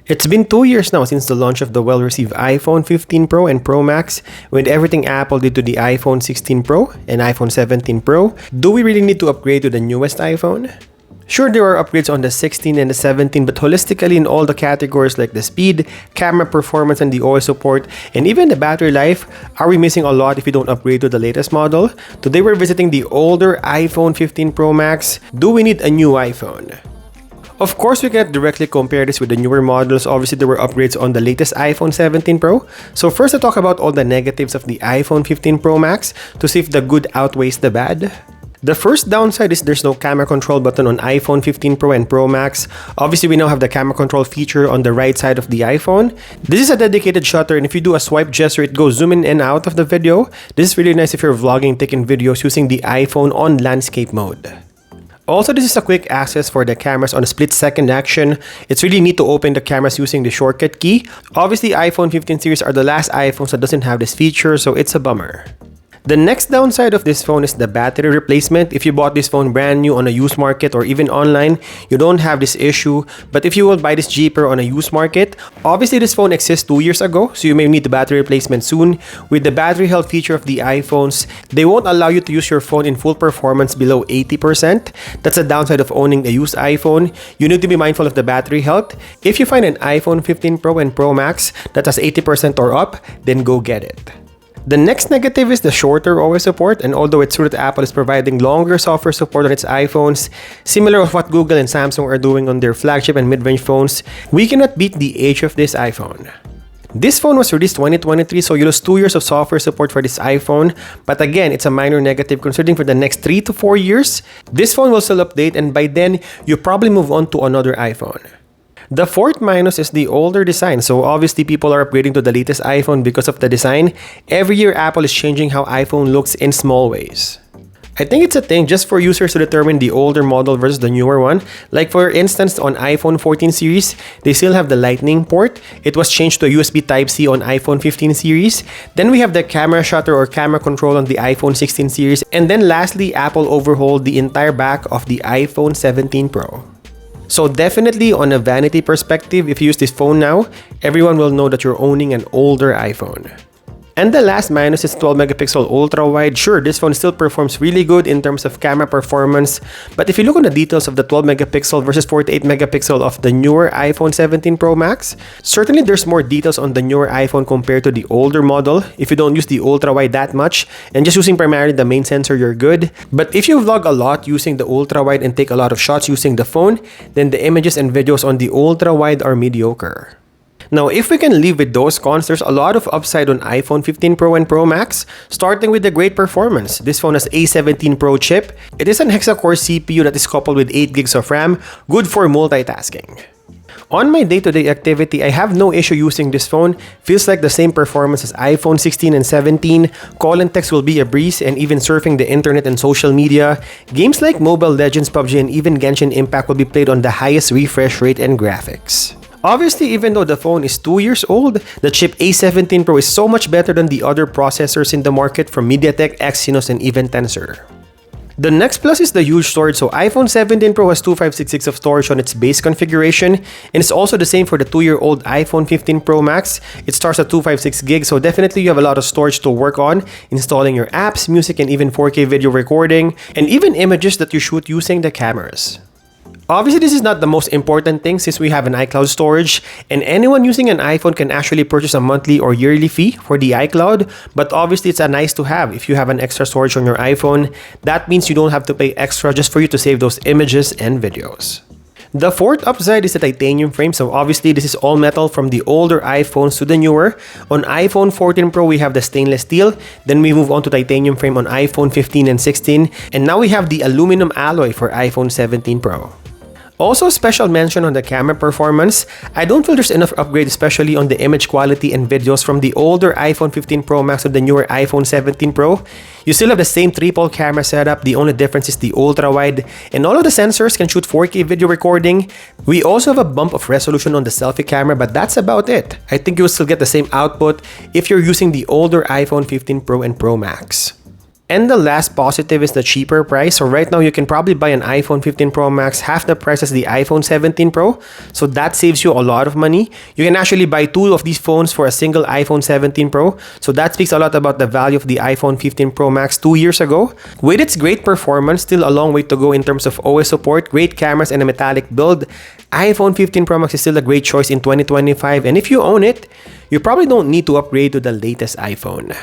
It's been 2 years now since the launch of the well-received iPhone 15 Pro and Pro Max with everything Apple did to the iPhone 16 Pro and iPhone 17 Pro. Do we really need to upgrade to the newest iPhone? Sure, there are upgrades on the 16 and the 17, but holistically in all the categories like the speed, camera performance, and the OS support, and even the battery life, are we missing a lot if you don't upgrade to the latest model? Today we're visiting the older iPhone 15 Pro Max. Do we need a new iPhone? Of course, we can't directly compare this with the newer models. Obviously, there were upgrades on the latest iPhone 17 Pro. So first, I'll talk about all the negatives of the iPhone 15 Pro Max to see if the good outweighs the bad. The first downside is there's no camera control button on iPhone 15 Pro and Pro Max. Obviously, we now have the camera control feature on the right side of the iPhone. This is a dedicated shutter, and if you do a swipe gesture, it goes zoom in and out of the video. This is really nice if you're vlogging, taking videos using the iPhone on landscape mode. Also, this is a quick access for the cameras on a split-second action. It's really neat to open the cameras using the shortcut key. Obviously, iPhone 15 series are the last iPhones that doesn't have this feature, so it's a bummer. The next downside of this phone is the battery replacement. If you bought this phone brand new on a used market or even online, you don't have this issue. But if you will buy this cheaper on a used market, obviously this phone exists 2 years ago, so you may need the battery replacement soon. With the battery health feature of the iPhones, they won't allow you to use your phone in full performance below 80%. That's a downside of owning a used iPhone. You need to be mindful of the battery health. If you find an iPhone 15 Pro and Pro Max that has 80% or up, then go get it. The next negative is the shorter OS support, and although it's true that Apple is providing longer software support on its iPhones, similar to what Google and Samsung are doing on their flagship and mid-range phones, we cannot beat the age of this iPhone. This phone was released 2023, so you lose 2 years of software support for this iPhone, but again, it's a minor negative considering for the next 3 to 4 years, this phone will still update, and by then, you probably move on to another iPhone. The fourth minus is the older design, so obviously people are upgrading to the latest iPhone because of the design. Every year Apple is changing how iPhone looks in small ways. I think it's a thing just for users to determine the older model versus the newer one. Like for instance, on iPhone 14 series, they still have the Lightning port. It was changed to USB Type-C on iPhone 15 series. Then we have the camera shutter or camera control on the iPhone 16 series. And then lastly, Apple overhauled the entire back of the iPhone 17 Pro. So definitely on a vanity perspective, if you use this phone now, everyone will know that you're owning an older iPhone. And the last minus is 12-megapixel ultra-wide. Sure, this phone still performs really good in terms of camera performance, but if you look on the details of the 12-megapixel versus 48-megapixel of the newer iPhone 17 Pro Max, certainly there's more details on the newer iPhone compared to the older model. If you don't use the ultra-wide that much and just using primarily the main sensor, you're good. But if you vlog a lot using the ultra-wide and take a lot of shots using the phone, then the images and videos on the ultra-wide are mediocre. Now, if we can live with those cons, there's a lot of upside on iPhone 15 Pro and Pro Max, starting with the great performance. This phone has A17 Pro chip. It is an hexa-core CPU that is coupled with 8 gigs of RAM, good for multitasking. On my day-to-day activity, I have no issue using this phone. Feels like the same performance as iPhone 16 and 17. Call and text will be a breeze, and even surfing the internet and social media. Games like Mobile Legends, PUBG, and even Genshin Impact will be played on the highest refresh rate and graphics. Obviously, even though the phone is 2 years old, the chip A17 Pro is so much better than the other processors in the market from MediaTek, Exynos, and even Tensor. The next plus is the huge storage. So iPhone 17 Pro has 2566 of storage on its base configuration, and it's also the same for the 2-year-old iPhone 15 Pro Max. It starts at 256 gigs, so definitely you have a lot of storage to work on, installing your apps, music, and even 4K video recording, and even images that you shoot using the cameras. Obviously, this is not the most important thing since we have an iCloud storage, and anyone using an iPhone can actually purchase a monthly or yearly fee for the iCloud, but obviously it's a nice to have if you have an extra storage on your iPhone. That means you don't have to pay extra just for you to save those images and videos. The fourth upside is the titanium frame, so obviously this is all metal from the older iPhones to the newer. On iPhone 14 Pro, we have the stainless steel, then we move on to titanium frame on iPhone 15 and 16, and now we have the aluminum alloy for iPhone 17 Pro. Also, special mention on the camera performance. I don't feel there's enough upgrade, especially on the image quality and videos from the older iPhone 15 Pro Max to the newer iPhone 17 Pro. You still have the same triple camera setup, the only difference is the ultra-wide, and all of the sensors can shoot 4K video recording. We also have a bump of resolution on the selfie camera, but that's about it. I think you'll still get the same output if you're using the older iPhone 15 Pro and Pro Max. And the last positive is the cheaper price. So right now you can probably buy an iPhone 15 Pro Max half the price as the iPhone 17 Pro. So that saves you a lot of money. You can actually buy two of these phones for a single iPhone 17 Pro. So that speaks a lot about the value of the iPhone 15 Pro Max 2 years ago. With its great performance, still a long way to go in terms of OS support, great cameras, and a metallic build, iPhone 15 Pro Max is still a great choice in 2025. And if you own it, you probably don't need to upgrade to the latest iPhone.